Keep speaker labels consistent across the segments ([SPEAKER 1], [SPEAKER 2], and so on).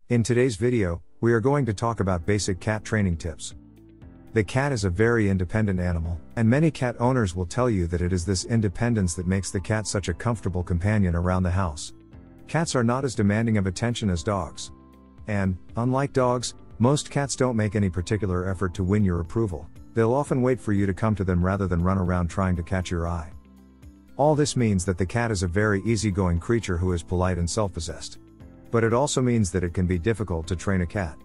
[SPEAKER 1] In today's video, we are going to talk about basic cat training tips. The cat is a very independent animal, and many cat owners will tell you that it is this independence that makes the cat such a comfortable companion around the house. Cats are not as demanding of attention as dogs. And, unlike dogs, most cats don't make any particular effort to win your approval. They'll often wait for you to come to them rather than run around trying to catch your eye. All this means that the cat is a very easygoing creature who is polite and self-possessed. But it also means that it can be difficult to train a cat.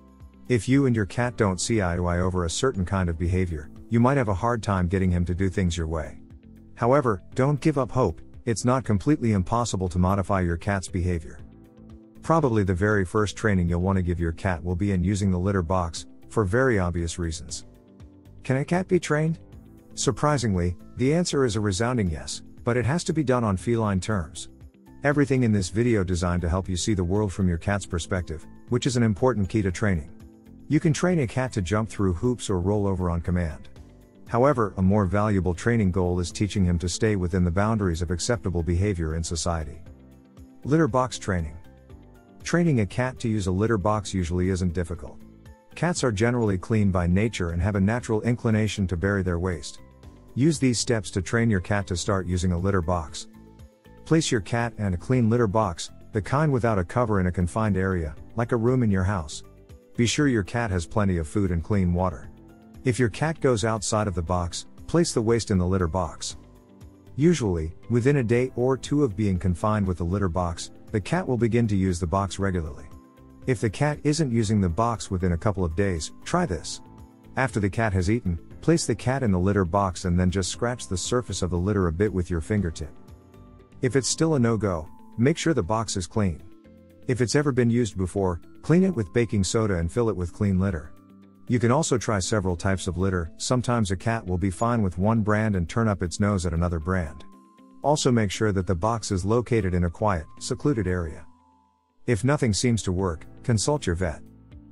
[SPEAKER 1] If you and your cat don't see eye to eye over a certain kind of behavior, you might have a hard time getting him to do things your way. However, don't give up hope. It's not completely impossible to modify your cat's behavior. Probably the very first training you'll want to give your cat will be in using the litter box, for very obvious reasons. Can a cat be trained? Surprisingly, the answer is a resounding yes, but it has to be done on feline terms. Everything in this video designed to help you see the world from your cat's perspective, which is an important key to training. You can train a cat to jump through hoops or roll over on command. However, a more valuable training goal is teaching him to stay within the boundaries of acceptable behavior in society. Litter box training. Training a cat to use a litter box usually isn't difficult. Cats are generally clean by nature and have a natural inclination to bury their waste. Use these steps to train your cat to start using a litter box. Place your cat in a clean litter box, the kind without a cover in a confined area, like a room in your house. Be sure your cat has plenty of food and clean water. If your cat goes outside of the box, place the waste in the litter box. Usually, within a day or two of being confined with the litter box, the cat will begin to use the box regularly. If the cat isn't using the box within a couple of days, try this. After the cat has eaten, place the cat in the litter box and then just scratch the surface of the litter a bit with your fingertip. If it's still a no-go, make sure the box is clean. If it's ever been used before, clean it with baking soda and fill it with clean litter. You can also try several types of litter. Sometimes a cat will be fine with one brand and turn up its nose at another brand. Also make sure that the box is located in a quiet, secluded area. If nothing seems to work, consult your vet.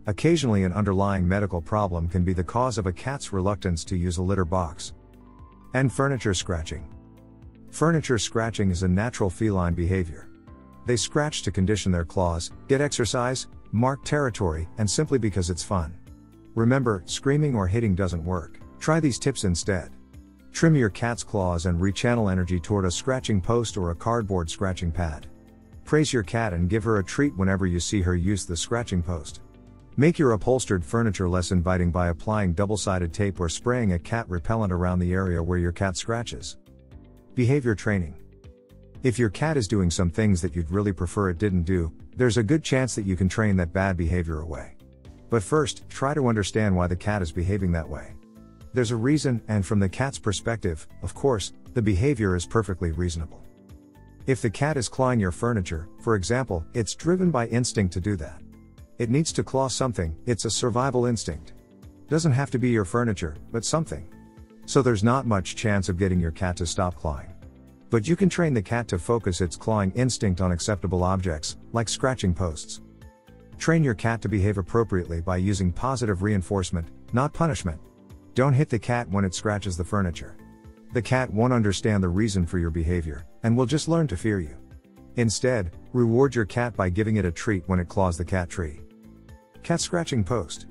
[SPEAKER 1] Occasionally an underlying medical problem can be the cause of a cat's reluctance to use a litter box. And furniture scratching. Furniture scratching is a natural feline behavior. They scratch to condition their claws, get exercise, mark territory, and simply because it's fun. Remember, screaming or hitting doesn't work. Try these tips instead. Trim your cat's claws and rechannel energy toward a scratching post or a cardboard scratching pad. Praise your cat and give her a treat whenever you see her use the scratching post. Make your upholstered furniture less inviting by applying double-sided tape or spraying a cat repellent around the area where your cat scratches. Behavior training. If your cat is doing some things that you'd really prefer it didn't do, there's a good chance that you can train that bad behavior away. But first, try to understand why the cat is behaving that way. There's a reason, and from the cat's perspective, of course, the behavior is perfectly reasonable. If the cat is clawing your furniture, for example, it's driven by instinct to do that. It needs to claw something, it's a survival instinct. Doesn't have to be your furniture, but something. So there's not much chance of getting your cat to stop clawing. But you can train the cat to focus its clawing instinct on acceptable objects, like scratching posts. Train your cat to behave appropriately by using positive reinforcement, not punishment. Don't hit the cat when it scratches the furniture. The cat won't understand the reason for your behavior, and will just learn to fear you. Instead, reward your cat by giving it a treat when it claws the cat tree. Cat scratching post.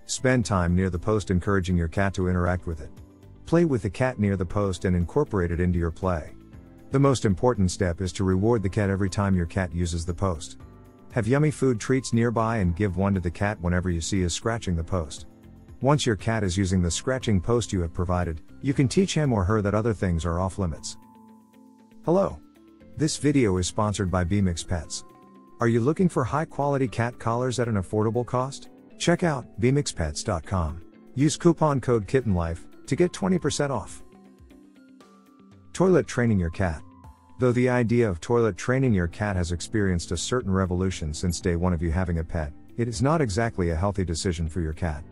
[SPEAKER 1] Spend time near the post encouraging your cat to interact with it. Play with the cat near the post and incorporate it into your play. The most important step is to reward the cat every time your cat uses the post. Have yummy food treats nearby and give one to the cat whenever you see is scratching the post. Once your cat is using the scratching post you have provided, you can teach him or her that other things are off limits. Hello. This video is sponsored by B-Mix Pets. Are you looking for high-quality cat collars at an affordable cost? Check out bmixpets.com. Use coupon code KittenLife to get 20% off. Toilet training your cat. Though the idea of toilet training your cat has experienced a certain revolution since day one of you having a pet, it is not exactly a healthy decision for your cat.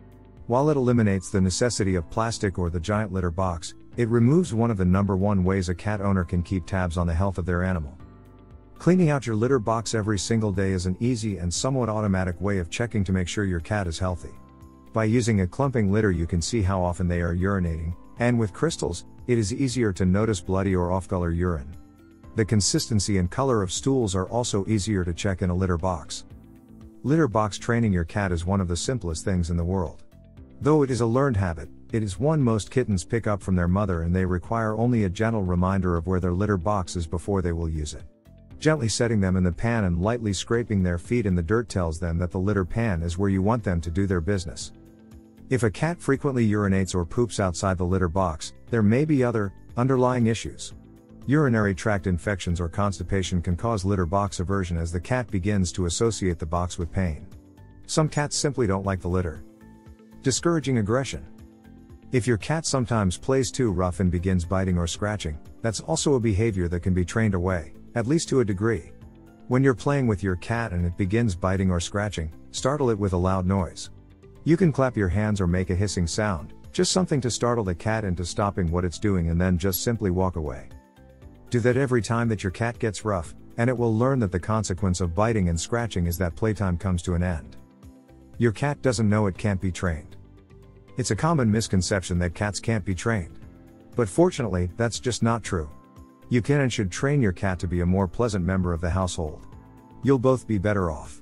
[SPEAKER 1] While it eliminates the necessity of plastic or the giant litter box, it removes one of the #1 ways a cat owner can keep tabs on the health of their animal. Cleaning out your litter box every single day is an easy and somewhat automatic way of checking to make sure your cat is healthy. By using a clumping litter you can see how often they are urinating, and with crystals, it is easier to notice bloody or off-color urine. The consistency and color of stools are also easier to check in a litter box. Litter box training your cat is one of the simplest things in the world. Though it is a learned habit, it is one most kittens pick up from their mother, and they require only a gentle reminder of where their litter box is before they will use it. Gently setting them in the pan and lightly scraping their feet in the dirt tells them that the litter pan is where you want them to do their business. If a cat frequently urinates or poops outside the litter box, there may be other, underlying issues. Urinary tract infections or constipation can cause litter box aversion as the cat begins to associate the box with pain. Some cats simply don't like the litter. Discouraging aggression. If your cat sometimes plays too rough and begins biting or scratching, that's also a behavior that can be trained away, at least to a degree. When you're playing with your cat and it begins biting or scratching, startle it with a loud noise. You can clap your hands or make a hissing sound, just something to startle the cat into stopping what it's doing, and then just simply walk away. Do that every time that your cat gets rough, and it will learn that the consequence of biting and scratching is that playtime comes to an end. Your cat doesn't know it can't be trained. It's a common misconception that cats can't be trained. But fortunately, that's just not true. You can and should train your cat to be a more pleasant member of the household. You'll both be better off.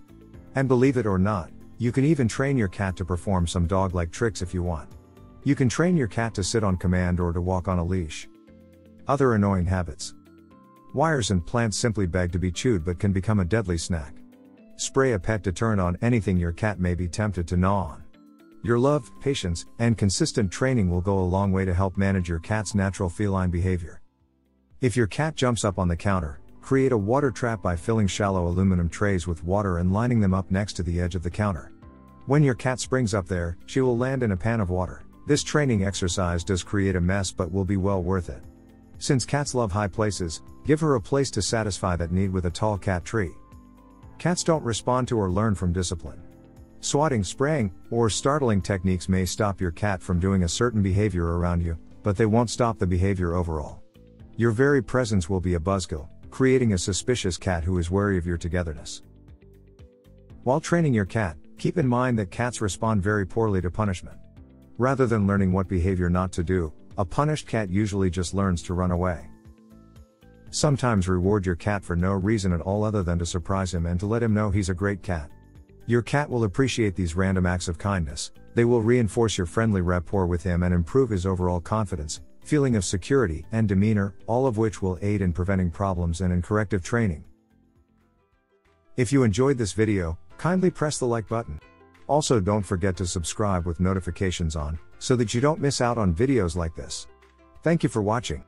[SPEAKER 1] And believe it or not, you can even train your cat to perform some dog-like tricks if you want. You can train your cat to sit on command or to walk on a leash. Other annoying habits. Wires and plants simply beg to be chewed but can become a deadly snack. Spray a pet deterrent on anything your cat may be tempted to gnaw on. Your love, patience, and consistent training will go a long way to help manage your cat's natural feline behavior. If your cat jumps up on the counter, create a water trap by filling shallow aluminum trays with water and lining them up next to the edge of the counter. When your cat springs up there, she will land in a pan of water. This training exercise does create a mess but will be well worth it. Since cats love high places, give her a place to satisfy that need with a tall cat tree. Cats don't respond to or learn from discipline. Swatting, spraying, or startling techniques may stop your cat from doing a certain behavior around you, but they won't stop the behavior overall. Your very presence will be a buzzkill, creating a suspicious cat who is wary of your togetherness. While training your cat, keep in mind that cats respond very poorly to punishment. Rather than learning what behavior not to do, a punished cat usually just learns to run away. Sometimes reward your cat for no reason at all other than to surprise him and to let him know he's a great cat. Your cat will appreciate these random acts of kindness. They will reinforce your friendly rapport with him and improve his overall confidence, feeling of security, and demeanor, all of which will aid in preventing problems and in corrective training. If you enjoyed this video, kindly press the like button. Also, don't forget to subscribe with notifications on, so that you don't miss out on videos like this. Thank you for watching.